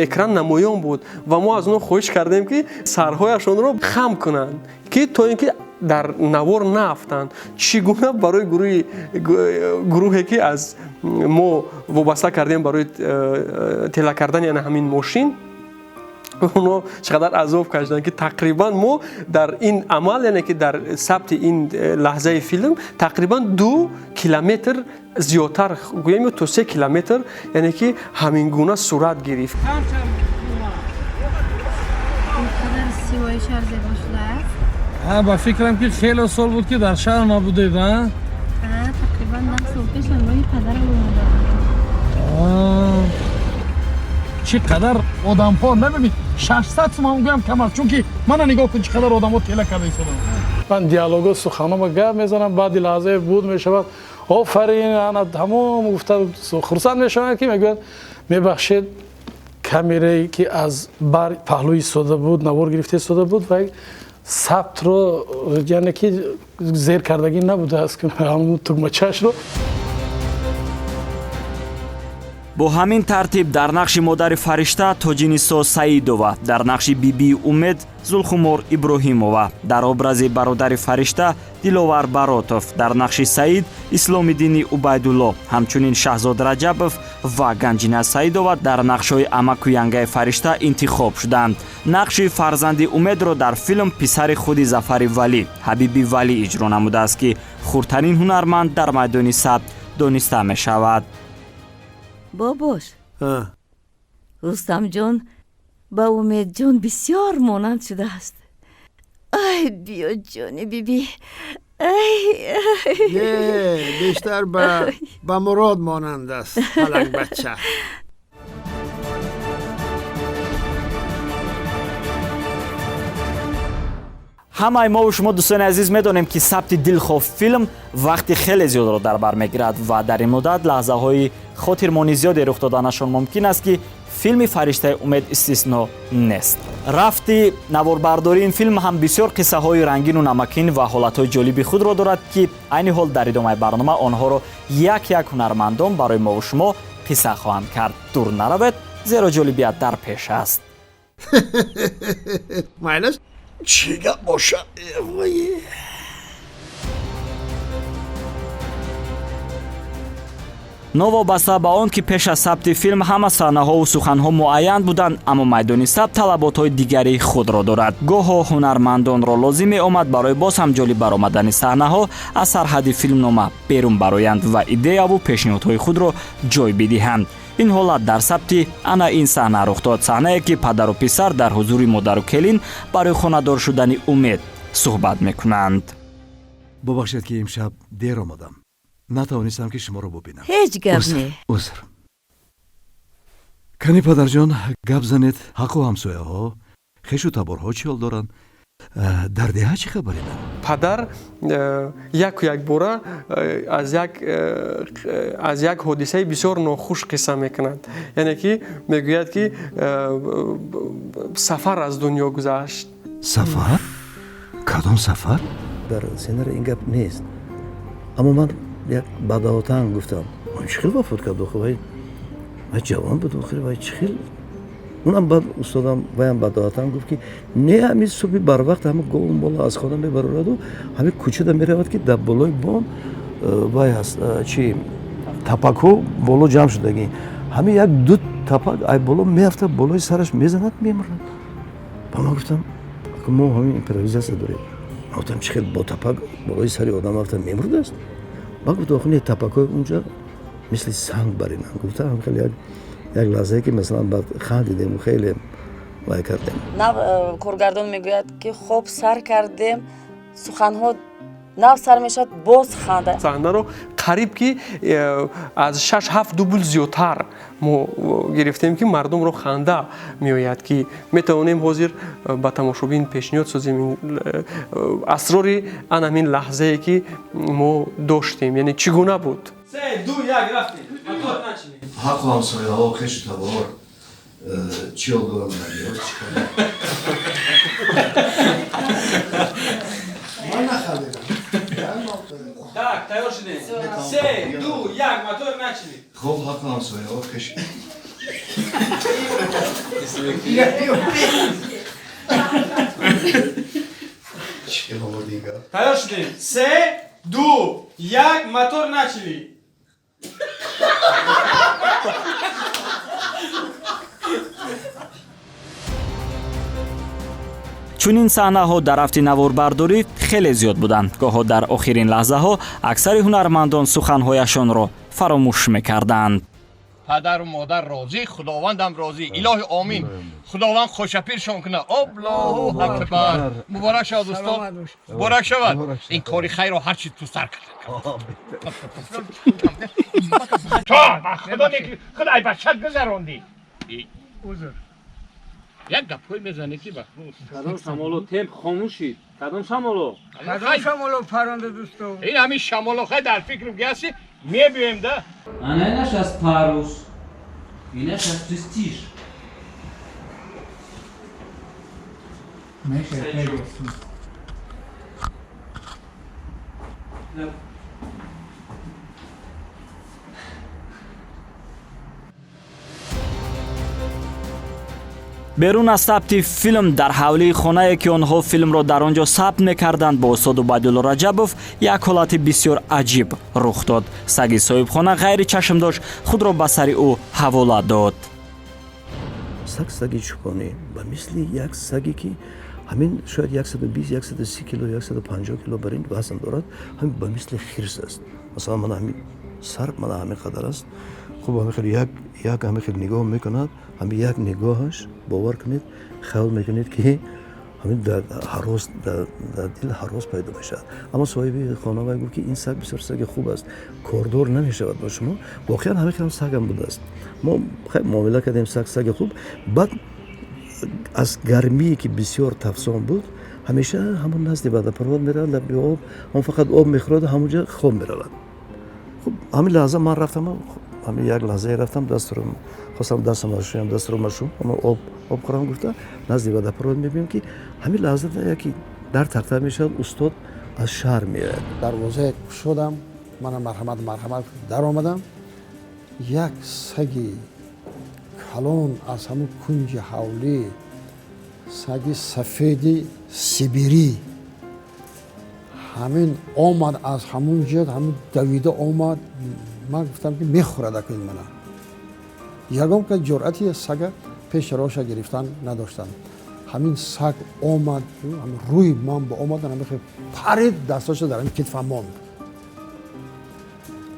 D: экран намоён буд ва мо аз онҳо хоҳиш кардем ки сарҳояшонро хам кунанд, ки то ин ки дар навор нафтанд чӣ гуна барои гурӯҳе ки аз мо вобаста кардем барои тела кардани ана ҳамин мошин оно чақадар азоб кашиданд ки тақрибан мо дар ин амал яъне ки дар сабти ин лаҳзаи филм тақрибан 2 километр зиёдтар гӯям ё то 3 километр яъне ки ҳамин гуна сурат гирифт.
R: ба фикрам ки хеле сол буд ки дар шаҳр набудед.
O: тақрибан 10 сол пеш ҳамроҳи падарам омадам.
R: чӣ қадар одамҳо набибин 600 сум ҳам гӯям кам аст чунки мана нигоҳ кун чӣ қадар одамҳо тела карда истоданд. ман диалого суханома гап мезанам баъди лаҳзае буд мешавад офарин ана тамом гуфта хурсанд мешаванд ки мегӯяд мебахшед камерае ки аз бар паҳлӯи истода буд навор гирифта истода буд ва сабтро яъне ки зер кардагӣ набудааст ҳамн тугмачашро.
A: бо ҳамин тартиб дар нақши модари фаришта тоҷинисо саидова, дар нақши бибии умед зулхумор иброҳимова, дар образи бародари фаришта диловар баротов, дар нақши саид исломиддини убайдулло, ҳамчунин шаҳзод раҷабов ва ганҷина саидова дар нақшҳои амаку янгаи фаришта интихоб шуданд. нақши фарзанди умедро дар филм писари худи зафари валӣ ҳабиби валӣ иҷро намудааст ки хурдтарин ҳунарманд дар майдони сабт дониста мешавад.
K: бобош рустамҷон ба умедҷон бисёр монанд шудааст. ай биё ҷони бибӣ
F: бештар ба мурод монанд аст палакбача.
A: ҳамаи мову шумо дӯстони азиз медонем ки сабти дилхоҳ филм вақти хеле зиёдро дар бар мегирад ва дар ин муддат лаҳзаҳои хотирмони зиёде рух доданашон мумкин аст ки филми фариштаи умед истисно нест. рафти наворбардории ин филм ҳам бисёр қиссаҳои рангину намакин ва ҳолатҳои ҷолиби худро дорад ки айни ҳол дар идомаи барнома онҳоро як ҳунармандон барои мову шумо қисса хоҳанд кард. дур наравед, зеро ҷолибият дар пеш аст.
F: майлас
H: чӣ гап бошад?
A: новобаста ба он ки пеш аз сабти филм ҳама саҳнаҳову суханҳо муайян буданд, аммо майдони сабт талаботҳои дигари худро дорад. гоҳо ҳунармандонро лозим меомад барои боз ҳам ҷолиб баромадани саҳнаҳо аз сарҳади филмнома берун бароянд ва идеяву пешниҳодҳои худро ҷой бидиҳанд. ин ҳолат дар сабти ана ин саҳна рух дод, саҳнае ки падару писар дар ҳузури модару келин барои хонадор шудани умед суҳбат мекунанд.
G: бубахшед ки имшаб дер омадам, натавонистам ки шуморо бубинам.
K: ҳеҷ гап не.
G: узр. кани падарҷон гап занед, ҳаққу ҳамсояҳо хешу таборҳо чӣ ҳол доранд? дар деҳа чӣ хабарида?
D: падар як бора аз як ҳодисаи бисёр нохуш қисса мекунад. яъне ки мегӯяд ки сафар аз дунё гузашт.
G: сафар? кадом сафар? дар сценари ин гап нест. аммо ман як бадаотан гуфтам чӣ хел вафот кард вай ҷавон буд вай чӣ хел. اونم بعد استادم ویم بداهتم گفت که نه همین صبح بر وقت همه گوم بالا از خودم میبرد و همین کوچه دم میرود که در بالای بام وای هست چی تپاکو بالا جمع شدگی همین یک دو تپاک ای بالا میافته بالای سرش میزند میمرد. با من گفتم که ما همین ایمپرویزاسیون داریم. گفتم چقدر با تپاک بالای سری آدم افته میمرد است. با گفت آخه نه تپاکای اونجا مثل سنگ برینن. گفتم خیلی یک لحظه که مثلا بعد خندیدیم خیلی وای کردیم.
S: نو کارگردان میگوید که خوب سر کردیم سخنها نو سر میشد باز خنده.
D: صحنه رو قریب که از 6-7 دوبل زیادتر ما گرفتیم که مردم رو خنده میآید که میتوانیم حاضر با تماشابین پیشنهاد سازیم اسرار آن همین لحظه که ما داشتیم یعنی چگونه بود.
T: 3 2 1 رفتیم.
G: حق همسایه‌ها خش تبار چی دارن نمیاد چیکار
F: من نخوادم
T: так تیار شدیم 3 2 1 موتور نچینید
G: خب حق همسایه‌ها خش
T: тайёр шудем 3 2 1 мотор начали.
A: чунин саҳнаҳо дар рафти наворбардорӣ хеле зиёд буданд. гоҳо дар охирин лаҳзаҳо аксари ҳунармандон суханҳояшонро фаромӯш мекарданд.
U: падару модар розӣ, худовандам розӣ. илоҳи омин. худованд хошапиршон кунад. Аллоҳу акбар. муборак шавад устод. муборак шавад. ин кори хайрро ҳар чиз ту сар кард. худай бахшад гузаронди. узр. як гапҳой мезанӣ ки бахмуд.
T: кадом шамоло тем хомӯшид. кадом шамоло?
U: кадом шамоло паронда дӯсто? ин ҳамин шамолохай дар фикру гаси мебием да.
T: Она и наша парус. И наша престиж.
A: берун аз сабти филм дар ҳавлии хонае ки онҳо филмро дар он ҷо сабт мекарданд бо устоду байдулло раҷабов як ҳолати бисёр аҷиб рух дод. саги соҳибхона ғайри чашмдош худро ба сари ӯ ҳавола дод.
G: саги чӯбонӣ ба мисли як саге ки ҳамин шояд 120-130 кило 150 кило барин вазн дорад, ҳамин ба мисли хирс аст. масалан мана ҳамин сар мана ҳамин қадар аст. хуб ҳамин хел як ҳамин хел нигоҳ мекунад, ҳамин як нигоҳаш бовар кунед хаёл мекунед ки ҳамин дар дил ҳарос пайдо мешавад. аммо соҳиби хонавай гуфт ки ин саг бисёр саги хуб аст, кордор намешавад бо шумо. воқеан ҳамин хелам сагам будааст. мо хеле муомила кардем саги хуб. баъд аз гармие ки бисёр тафсон буд, ҳамеша ҳамон назди водопровод меравад, лаби об, он фақат об мехӯрад, ҳамонҷа хоб меравад. хуб ҳамин лаҳза ман рафтам, ҳамин як лаҳзае рафтам, дастро хостам дастам шуям, дастро машум, ама об хӯрам гуфта назди водопровод мебинем ки ҳамин лаҳза яки дар тарта мешавад, устод аз шаҳр меояд.
E: дарвозае кушодам, манам марҳамат дар омадам. як саги калон аз ҳамун кунҷи ҳавлӣ, саги сафеди сибирӣ ҳамин омад, аз ҳамун ҷиҳат ҳамун давида омад. ман гуфтам ки мехӯрад акин мана. ягон ка ҷуръати сага пеши роша гирифтан надоштанд. ҳамин саг омад, рӯи ман ба омад, парид дастоша дар ҳамин китфам монд.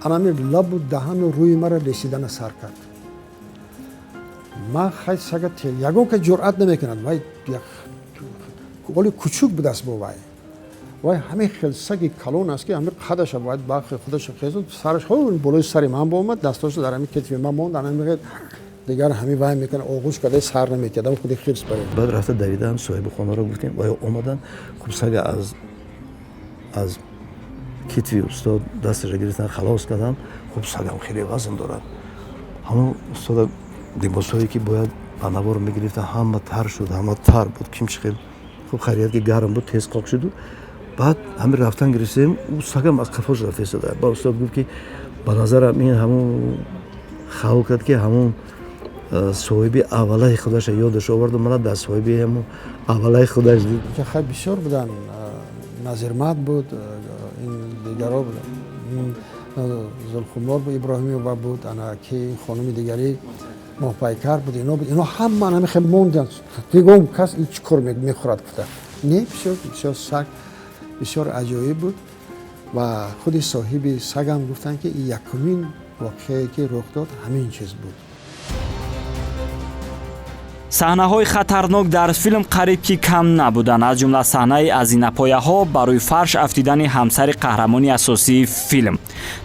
E: анамир лабу даҳану рӯи мара лесидана сар кард. ман хай сага ягон ка ҷуръат намекунад. вай оли кучук будааст бо вай. вай ҳамин хел саги калон аст ки ҳамин қадаша бояд бахи худаша хезуд, сараш болои сари ман боомад, дастоша дар ҳамин китфи ман монд. анамир дигар ҳамин вай мекунад, оғӯш кадаи сар наметиядам, худи хирс баред.
G: баъд рафта давидаам, соҳиби хонаро гуфтем, вай омадан хуб сага аз китви устод дасташа гирифтан, халос кардам. хуб сагам хеле вазн дорад. ҳамон устода либосҳое ки бояд ба навор мегирифтан, ҳама тар шуд, ҳама тар буд, кимчихел хуб харияд ки гарм буд, тез қоқ шуду. баъд ҳамин рафтан гирифтем, ӯ сагам аз қафош рафт истода. ба устод гуфт ки ба назарам ин ҳамон хаёл кард ки ҳамон соҳиби аввалаи худаша ёдаш оварду, мана дар соҳиби ҳамон аввалаи худаш дид. хай
E: бисёр буданд. назирмат буд, ин дигаро буданд, зулхумор иброҳимова буд, ки хонуми дигари моҳпайкар буд, ино буд. ино ҳама ҳамин хел монданд. дигом кас ин чӣ кор мехӯрад гуфта. не бисёр саг бисёр аҷоиб буд. ва худи соҳиби сагам гуфтанд ки якумин воқеае ки рух дод ҳамин чиз буд.
A: саҳнаҳои хатарнок дар филм қариб ки кам набуданд. аз ҷумла саҳнаи азинапояҳо ба рӯи фарш афтидани ҳамсари қаҳрамони асосии филм.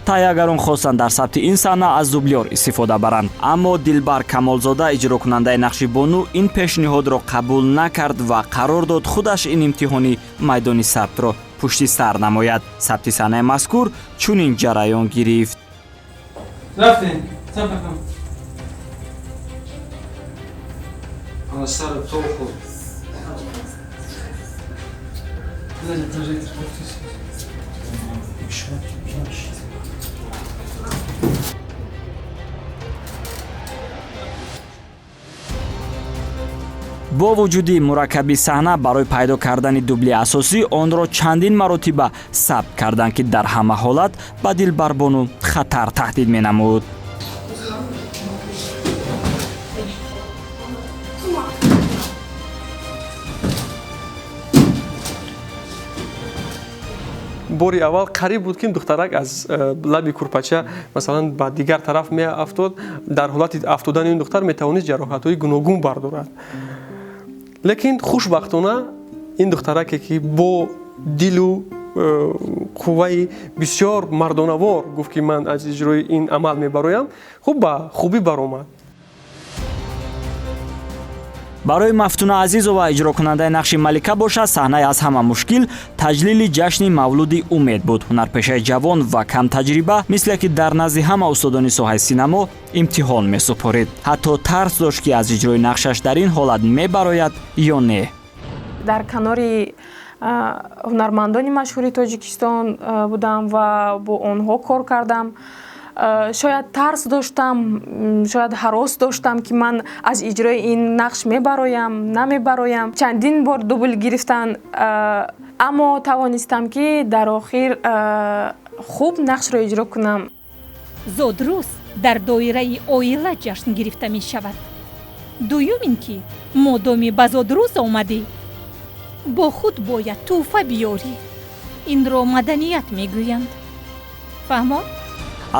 A: тайягарон хостанд дар сабти ин саҳна аз дублёр истифода баранд, аммо дилбар камолзода, иҷрокунандаи нақши бону, ин пешниҳодро қабул накард ва қарор дод худаш ин имтиҳони майдони сабтро пушти сар намояд. сабти саҳнаи мазкур чунин ҷараён гирифт.
T: Сара толку.
A: бо вуҷуди мураккаби саҳна барои пайдо кардани дубли асосӣ онро чандин маротиба сабт карданд ки дар ҳама ҳолат ба дилбарбону хатар таҳдид менамуд.
D: бори аввал қариб буд ки духтарак аз лаби курпача масалан ба дигар тараф меафтод. дар ҳолати афтодани ин духтар метавонист ҷароҳатҳои гуногун бардорад. лекин хушбахтона ин духтараке ки бо дилу қувваи бисёр мардонавор гуфт ки ман аз иҷрои ин амал мебароям, хуб ба хубӣ баромад.
A: барои Мафтуна Азизова иҷрокунандаи нақши Малика бошад, саҳнаи аз ҳама мушкил таҷлили ҷашни Мавлуди Умед буд. ҳунарпешаи ҷавон ва камтаҷриба мисле ки дар назди ҳама устодони соҳаи синамо имтиҳон месупорид. ҳатто тарс дошт ки аз иҷрои нақшаш дар ин ҳолат мебарояд ё не.
M: дар канори ҳунармандони машҳури Тоҷикистон будам ва бо онҳо кор кардам. шояд тарс доштам, шояд ҳарос доштам ки ман аз иҷрои ин нақш мебароям, намебароям. чандин бор дубл гирифтан, аммо тавонистам ки дар охир хуб нақшро иҷро кунам.
C: зодрӯз дар доираи оила ҷашн гирифта мешавад. дуюм ин ки модоми ба зодрӯз омадӣ, бо худ бояд тӯҳфа биёрӣ. инро маданият мегӯянд. фаҳмон?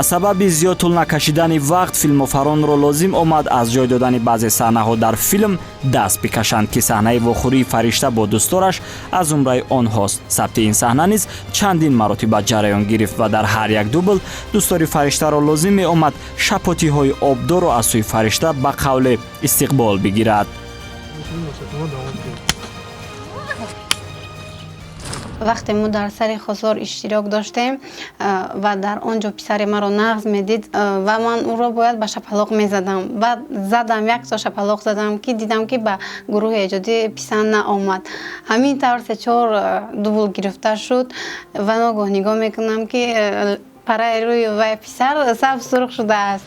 A: аз сабаби зиёд тӯл накашидани вақт филмофаронро лозим омад аз ҷой додани баъзе саҳнаҳо дар филм даст бикашанд ки саҳнаи вохӯрии фаришта бо дӯстораш аз умраи онҳост. сабти ин саҳна низ чандин маротиба ҷараён гирифт ва дар ҳар як дубл дӯстори фариштаро лозим меомад шапотиҳои обдорро аз сӯи фаришта ба қавле истиқбол бигирад.
Q: вақте мо дар сари хозор иштирок доштем ва дар он ҷо писари маро нағз медид ва ман ӯро бояд ба шапалоқ мезадам. баъд задам, якто шапалоқ задам ки дидам ки ба гурӯҳи эҷодӣ писанд наомад. ҳамин тавр 3-4 дубл гирифта шуд ва ногоҳ нигоҳ мекунам ки параи рӯи вай писар сабз сурх шудааст.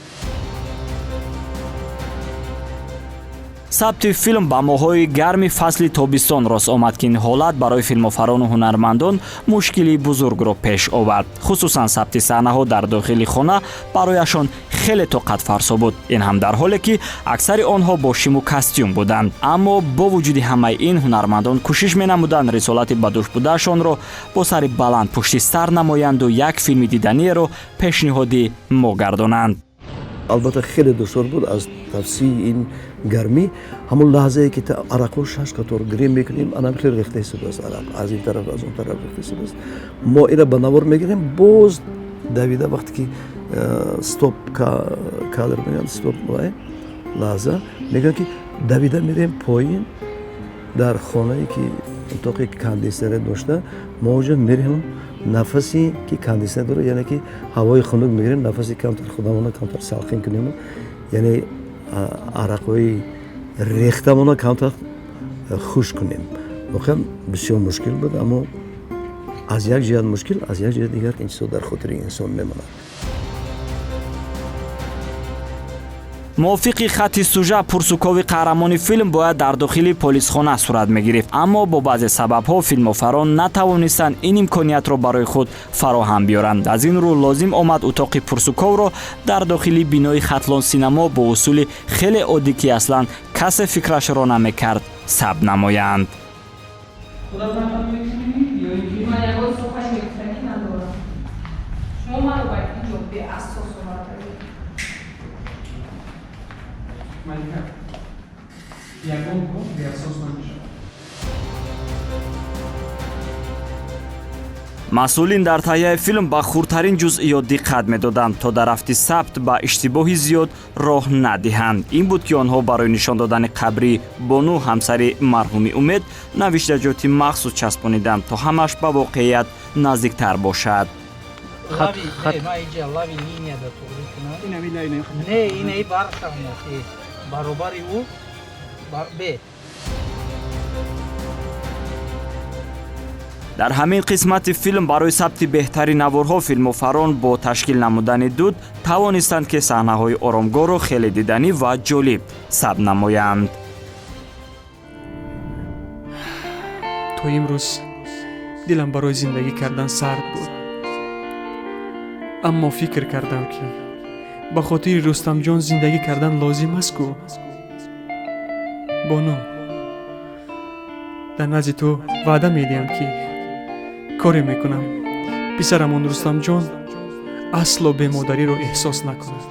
A: сабти филм ба моҳҳои гарми фасли тобистон рост омад ки ин ҳолат барои филмофарону ҳунармандон мушкили бузургро пеш овард. хусусан сабти саҳнаҳо дар дохили хона барояшон хеле тоқатфарсо буд. ин ҳам дар ҳоле ки аксари онҳо бо шиму костюм буданд. аммо бо вуҷуди ҳамаи ин ҳунармандон кӯшиш менамуданд рисолати ба дӯш будаашонро бо сари баланд пушти сар намоянду як филми диданиеро пешниҳоди мо гардонанд.
G: албатта хеле душвор буд аз тавсии ин гармӣ. ҳамон лаҳзае ки арақҳо 6 қатор гирем мекунем, анам хеле рехта истодааст арақ аз ин тараф аз он тараф рехта истодааст. мо ина ба навор мегирем, боз давида вақте ки стоп кадр мегӯянд, стоп лаҳза мегӯянд ки давида мерем поин дар хонае ки утоқи кондисионер дошта, мо оҷа мерем нафаси ки кондисионер дорад, яъне ки ҳавои хунук мегирем, нафаси камтар худамона камтар салқин кунем, яъне арақҳои рехтамона камтар хушк кунем. воқеан бисёр мушкил буд, аммо аз як ҷиҳат мушкил, аз як ҷиҳат дигар ин чизо дар хотири инсон мемонад.
A: мувофиқи хатти сюжа пурсукови қаҳрамони филм бояд дар дохили полисхона сурат мегирифт, аммо бо баъзе сабабҳо филмофарон натавонистанд ин имкониятро барои худ фароҳам биёранд. аз ин рӯ лозим омад утоқи пурсуковро дар дохили бинои хатлон синамо бо усули хеле оддӣ ки аслан касе фикрашро намекард сабт намоянд. масъулин дар таҳияи филм ба хурдтарин ҷузъиёт диққат медоданд то дар рафти сабт ба иштибоҳи зиёд роҳ надиҳанд. ин буд ки онҳо барои нишон додани қабри Бону ҳамсари марҳуми Умед навиштаҷоти махсус часпониданд то ҳамаш ба воқеият наздиктар бошад. дар ҳамин қисмати филм барои сабти беҳтари наворҳо филмофарон бо ташкил намудани дуд тавонистанд ки саҳнаҳои оромгоҳро хеле диданӣ ва ҷолиб сабт намоянд.
D: то имрӯз дилам барои зиндагӣ кардан сард буд. аммо фикр кардам ки ба хотири рустамҷон зиндагӣ кардан лозим аст ку. бону, дар назди ту ваъда медиҳам ки коре мекунам писарамон рустамҷон асло бемодариро эҳсос накунад.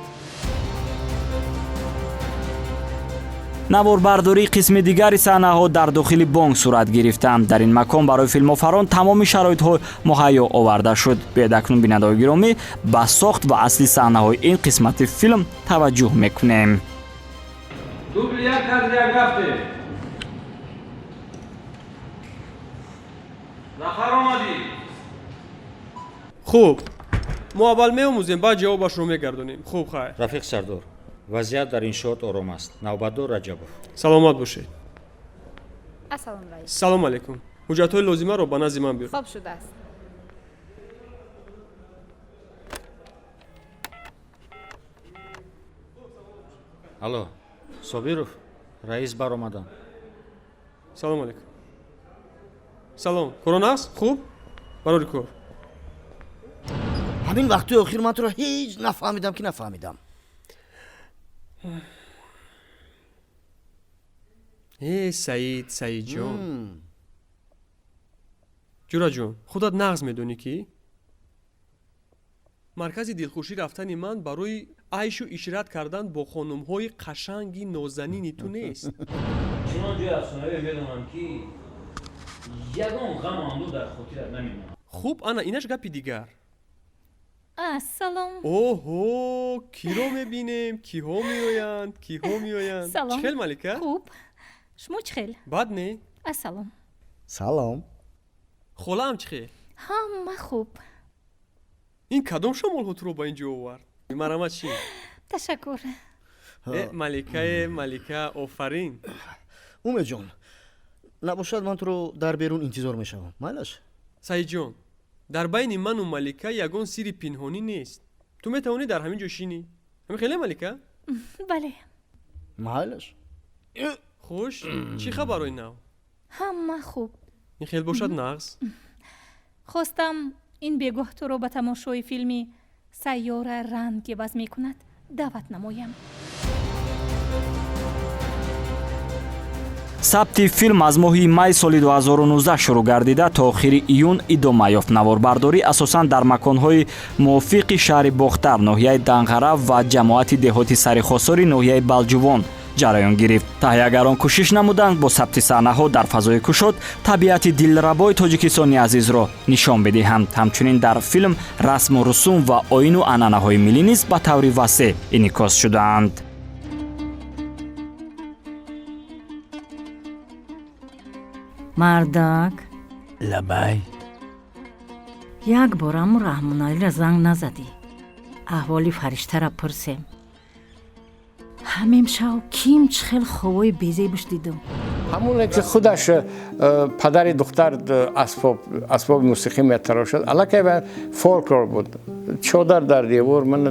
A: наворбардории қисми дигари саҳнаҳо дар дохили бонк сурат гирифтанд. дар ин макон барои филмофарон тамоми шароитҳо муҳайё оварда шуд. биёед акнун бинандаҳои гиромӣ ба сохт ва асли саҳнаҳои ин қисмати филм таваҷҷӯҳ мекунем.
T: дубли як кадр як гафте зафар омадӣ.
D: хуб, мо аввал меомӯзем, баъд ҷавобашро мегардонем. хуб, хайр.
P: рафиқ сардор, вазъият дар иншоот ором аст. навбатдор Раҷабов.
D: саломат бошед.
B: ассалому алайкум.
D: салом алайкум. ҳуҷҷатҳои лозимаро ба назди ман биёр.
B: хоб шудааст.
P: алло, собиров, раис баромаданд.
D: салом алайкум. салом, корон аст? хуб, барори кор.
H: ҳамин вақтои охир ман туро ҳеҷ нафаҳмидам ки нафаҳмидам.
D: Саидҷон. ҷураҷон, худат нағз медонӣ ки маркази дилхушӣ рафтани ман барои айшу ишрат кардан бо хонумҳои қашанги нозанини ту нест.
T: чунон ҷои афсонаӣ медонам ки ягон ғамам дар хотират намемонад.
D: хуб, ана инаш гапи дигар.
C: салом.
D: оҳо, киро мебинем, киҳо меоянд, киҳо меоянд.
C: салом.
D: чхел малика?
C: хуб, шумо чхел?
D: бад не?
C: ассалом.
H: салом.
D: холаам чхел?
C: ҳама хуб.
D: ин кадом шамолҳо туро ба ин ҷо овард? марамат чи?
C: ташаккур.
D: малика, офарин.
H: умедҷон, набошад ман туро дар берун интизор мешавам. майлаш?
D: саидҷон, дар байни ману малика ягон сирри пинҳонӣ нест. ту метавонӣ дар ҳамин ҷо шинӣ. ҳамин хеле малика?
C: бале.
H: майлаш?
D: хуш, чӣ хабарои нав?
C: ҳама хуб.
D: ин хел бошад нағз?
C: хостам ин бегоҳтуро ба тамошои филми сайёра ранг иваз мекунад даъват намоям.
A: сабти филм аз моҳи май соли 2019 шурӯъ гардида то охири июн идома ёфт. наворбардорӣ асосан дар маконҳои мувофиқи шаҳри бохтар, ноҳияи данғара ва ҷамоати деҳоти сарихосори ноҳияи балҷувон ҷараён гирифт. таҳиягарон кӯшиш намуданд бо сабти саҳнаҳо дар фазои кушод табиати дилрабои тоҷикистони азизро нишон бидиҳанд. ҳамчунин дар филм расму русум ва оину анъанаҳои миллӣ низ ба таври васеъ инъикос шудаанд.
K: мардак
H: лабай,
K: як бор аму раҳмоналиро занг назадӣ? аҳволи фариштара пурсем. ҳамем шав ким чихел хобои безебуш дидум.
I: ҳамоне ки худаш падари духтар асбоби мусиқӣ метарошад, аллакай фолклор буд. чодар дар девор, ман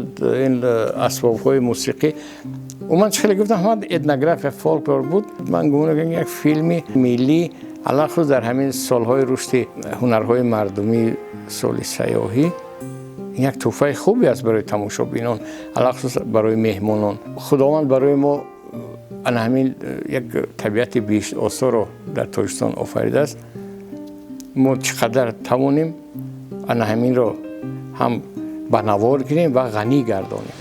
I: ин асбобҳои мусиқӣ. ман чихел гуфтам ҳамад этнография фолклор буд. ман гумон мекунам як филми миллӣ алахус дар ҳамин солҳои рушди ҳунарҳои мардумӣ, соли сайёҳӣ, як тӯҳфаи хубе аст барои тамошобинон, алахусус барои меҳмонон. худованд барои мо ана ҳамин як табиати беосоро дар тоҷикистон офаридааст. мо чӣ қадар тавонем ана ҳаминро ҳам ба навор гирем ва ғанӣ гардонем.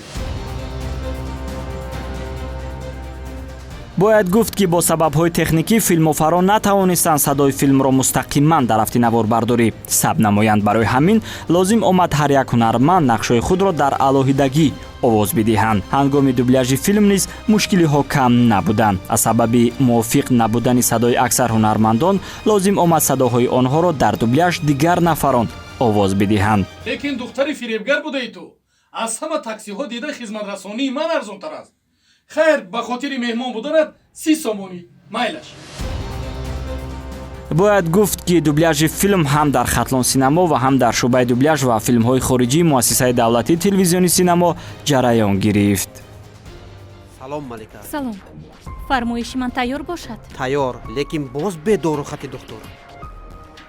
A: бояд гуфт ки бо сабабҳои техникӣ филмофарон натавонистанд садои филмро мустақиман дар рафти наворбардорӣ сабт намоянд. барои ҳамин лозим омад ҳар як ҳунарманд нақшҳои худро дар алоҳидагӣ овоз бидиҳанд. ҳангоми дубляжи филм низ мушкилиҳо кам набуданд. аз сабаби мувофиқ набудани садои аксар ҳунармандон лозим омад садоҳои онҳоро дар дубляж дигар нафарон овоз бидиҳанд.
R: лекин духтари фиребгар будаи ту. аз ҳама таксиҳо дида хизматрасонии ман арзонтар аст. хайр, ба хотири меҳмон буданат 30 сомонӣ. майлаш.
A: бояд гуфт ки дубляжи филм ҳам дар хатлон синамо ва ҳам дар шӯъбаи дубляж ва филмҳои хориҷии муассисаи давлатии телевизиони синамо ҷараён гирифт.
B: салом малика.
C: салом. фармоиши ман тайёр бошад?
B: тайёр, лекин боз бе дорухати духтур.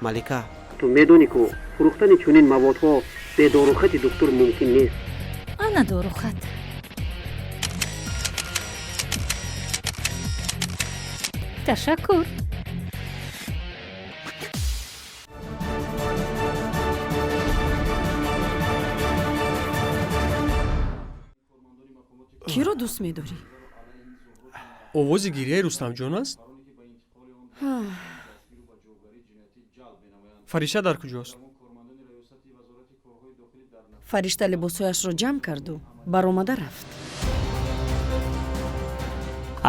B: малика.
L: ту медонӣ ку фурӯхтани чунин маводҳо бе дорухати доктор мумкин нест.
C: ана дорухат. ташаккур.
V: киро дӯст медорӣ?
D: овози гирияи рустамҷон аст? фаришта дар куҷост?
V: фаришта либосҳояшро ҷамъ карду баромада рафт.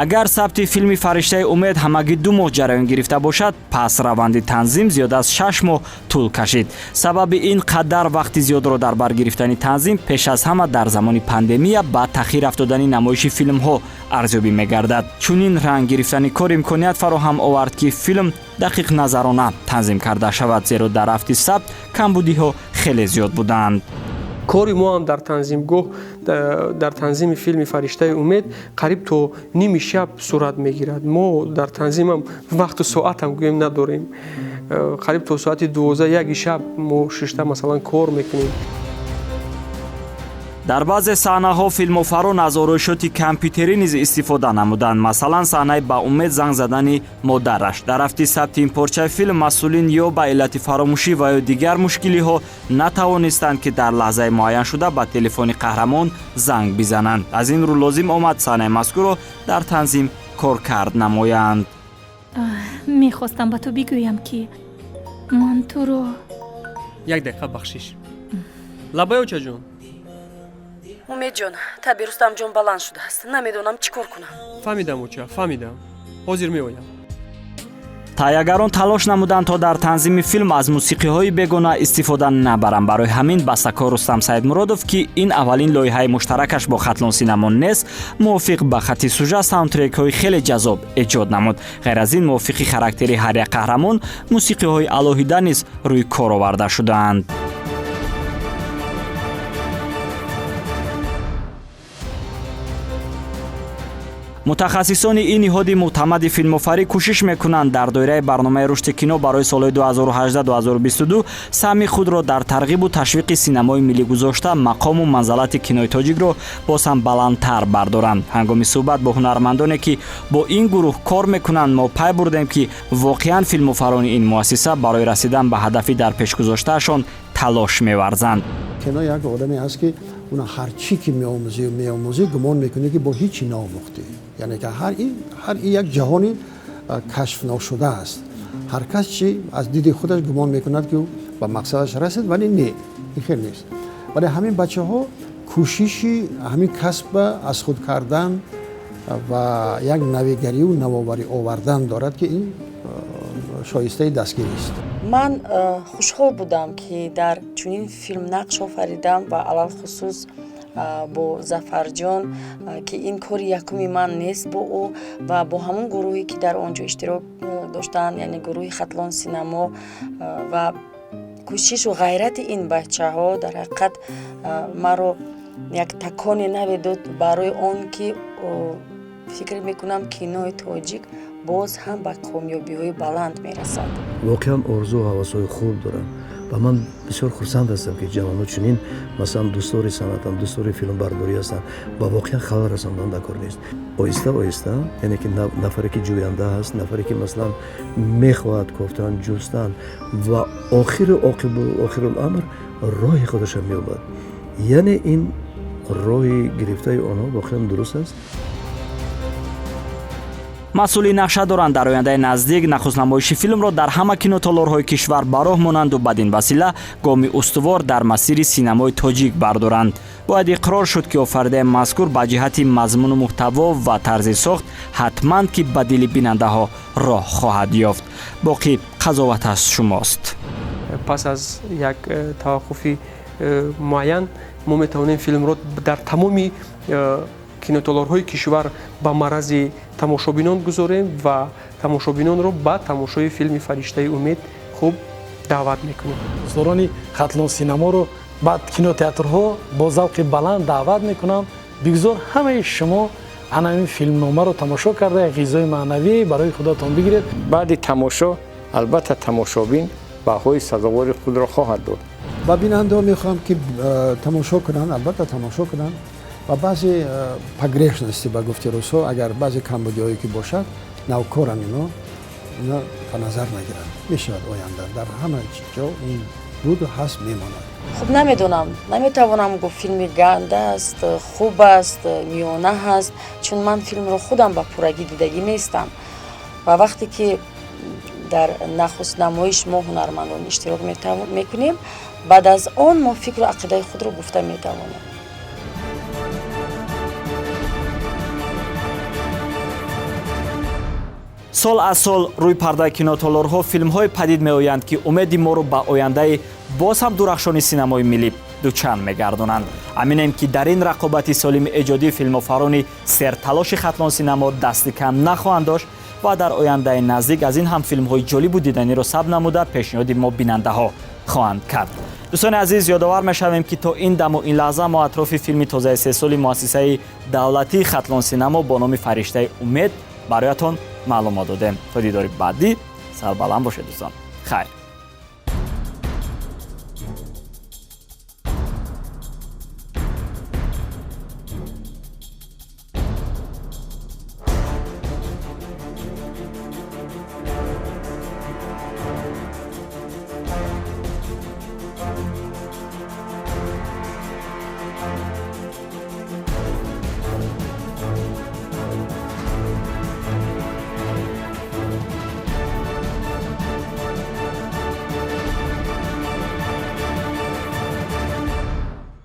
A: агар сабти филми фариштаи умед ҳамагӣ 2 моҳ ҷараён гирифта бошад, пас раванди танзим зиёда аз 6 моҳ тӯл кашид. сабаби ин қадар вақти зиёдро дар бар гирифтани танзим пеш аз ҳама дар замони пандемия ба таъхир афтодани намоиши филмҳо арзёбӣ мегардад. чунин ранг гирифтани кор имконият фароҳам овард ки филм дақиқназарона танзим карда шавад, зеро дар ҳафти сабт камбудиҳо хеле зиёд буданд.
D: кори мо ҳам дар танзимгоҳ дар танзими филми фариштаи умед қариб то ними шаб сурат мегирад. мо дар танзимам вақту соатам гӯем надорем. қариб то соати 12-1 шаб мо шишта масалан кор мекунем.
A: дар баъзе саҳнаҳо филмофарон аз ороишоти компютерӣ низ истифода намуданд. масалан саҳнаи ба умед занг задани модараш. дар ҳафти сабти ин порчаи филм масъулин ё ба иллати фаромӯшӣ ва ё дигар мушкилиҳо натавонистанд ки дар лаҳзаи муайяншуда ба телефони қаҳрамон занг бизананд. аз ин рӯ лозим омад саҳнаи мазкурро дар танзим коркард намоянд.
C: мехостам ба ту бигӯям ки ман туро...
D: як дақиқа бахшиш. лабай очаҷон.
V: умедҷон таби рустамҷон баланд шудааст. намедонам чӣ кор кунам.
D: фаҳмидам оча, фаҳмидам. ҳозир меоям.
A: тайягарон талош намуданд то дар танзими филм аз мусиқиҳои бегона истифода набаранд. барои ҳамин бастакор рустам саидмуродов ки ин аввалин лоиҳаи муштаракаш бо хатлон синамо нест, мувофиқ ба хати сюжет саундтрекҳои хеле ҷазоб эҷод намуд. ғайр аз ин мувофиқи характери ҳар як қаҳрамон мусиқиҳои алоҳида низ рӯи кор оварда шудаанд. мутахассисони ин ниҳоди мӯътамади филмофарӣ кӯшиш мекунанд дар доираи барномаи рушди кино барои солҳои 2018-2022 саҳми худро дар тарғибу ташвиқи синамои миллӣ гузошта мақому манзалати кинои тоҷикро боз ҳам баландтар бардоранд. ҳангоми суҳбат бо ҳунармандоне ки бо ин гурӯҳ кор мекунанд, мо пай бурдем ки воқеан филмофарони ин муассиса барои расидан ба ҳадафи дар пешгузоштаашон талош меварзанд.
E: кино як одаме аст ки уна ҳар чӣ ки меомӯзӣ гумон мекунӣ ки бо ҳичи наомӯхтӣ. яъне ки ҳар як ҷаҳони кашфношуда аст. ҳар кас чи аз диди худаш гумон мекунад ки ба мақсадаш расид, вале не, ин хел нест. вале ҳамин бачаҳо кӯшиши ҳамин касба аз худ кардан ва як навигарию навоварӣ овардан дорад ки ин шоистаи дастгирист.
S: ман хушҳол будам ки дар чунин филм нақш офаридам ва алалхусус бо зафарҷон ки ин кори якуми ман нест бо ӯ ва бо ҳамон гурӯҳе ки дар он ҷо иштирок доштанд, яъне гурӯҳи хатлон синамо ва кӯшишу ғайрати ин бачаҳо дар ҳақиқат маро як таконе наве дод барои он ки фикр мекунам кинои тоҷик боз ҳам ба комёбиҳои баланд мерасад.
G: воқеан орзу ҳавасҳои хуб дорам ва ман бисёр хурсанд ҳастам ки ҷавонҳо чунин масалан дӯстдори санъатанд, дӯстдори филмбардорӣ ҳастанд ва воқеан хабар расондан кор нест. оҳиста оҳиста, яъне ки нафаре ки ҷӯянда ҳаст, нафаре ки масалан мехоҳад кофтан ҷустан ва охируламр роҳи худашро меёбад. яъне ин роҳи гирифтаи онҳо воқеан дуруст аст.
A: масъули нақша доранд дар ояндаи наздик нахустнамоиши филмро дар ҳама кинотолорҳои кишвар ба роҳ монанду бадин васила гоми устувор дар масири синамои тоҷик бардоранд. бояд иқрор шуд ки офаридаи мазкур ба ҷиҳати мазмуну муҳтаво ва тарзи сохт ҳатман ки ба дили бинандаҳо роҳ хоҳад ёфт. боқӣ қазоват аз шумост.
D: пас аз як таваққуфи муайян мо метавонем филмро дар тамоми кинотолорҳои кишвар ба марази тамошобинон гузорем ва тамошобинонро ба тамошои филми фариштаи умед хуб даъват мекунем.
R: дӯстдорони хатлон синаморо ба кинотеатрҳо бо завқи баланд даъват мекунам. бигзор ҳамаи шумо ана ин филмномаро тамошо карда ғизои маънавӣ барои худатон бигиред.
I: баъди тамошо албатта тамошобин بهای سزاوار خود را خواهد داد.
E: و بیننده میخوام که تماشا کنن، البته تماشا کنن و بعضی پگریشنستی به گفته روسو اگر بعضی کمبودی هایی که باشد نوکارن اینا به نظر نگیرن. میشود آینده در همه جا این بود و هست میماند.
S: خب نمیدونم، نمیتوانم گفت فیلم گنده است، خوب است، میانه هست، چون من فیلم رو خودم به پورگی دیدگی نیستم و وقتی که در نخست نمایش ما هنرمندان اشتراک میکنیم بعد از آن ما فکر و عقیده خود رو گفته میتوانیم.
A: сол аз сол рӯи пардаи кинотолорҳо филмҳое падид меоянд ки умеди моро ба ояндаи боз ҳам дурахшони синамои миллӣ дучанд мегардонанд. аминем ки дар ин рақобати солими эҷодии филмофарони серталоши хатлон синамо дасти кам нахоҳанд дошт ва дар ояндаи наздик аз ин ҳам филмҳои ҷолибу диданиро сабт намуда пешниҳоди мо бинандаҳо хоҳанд кард. дӯстони азиз, ёдовар мешавем ки то ин даму ин лаҳза мо атрофи филми тозаи сесоли муассисаи давлатии хатлон синамо бо номи фариштаи умед бароятон маълумот додем. то дидори баъдӣ, сарбаланд бошед дӯстон. хайр.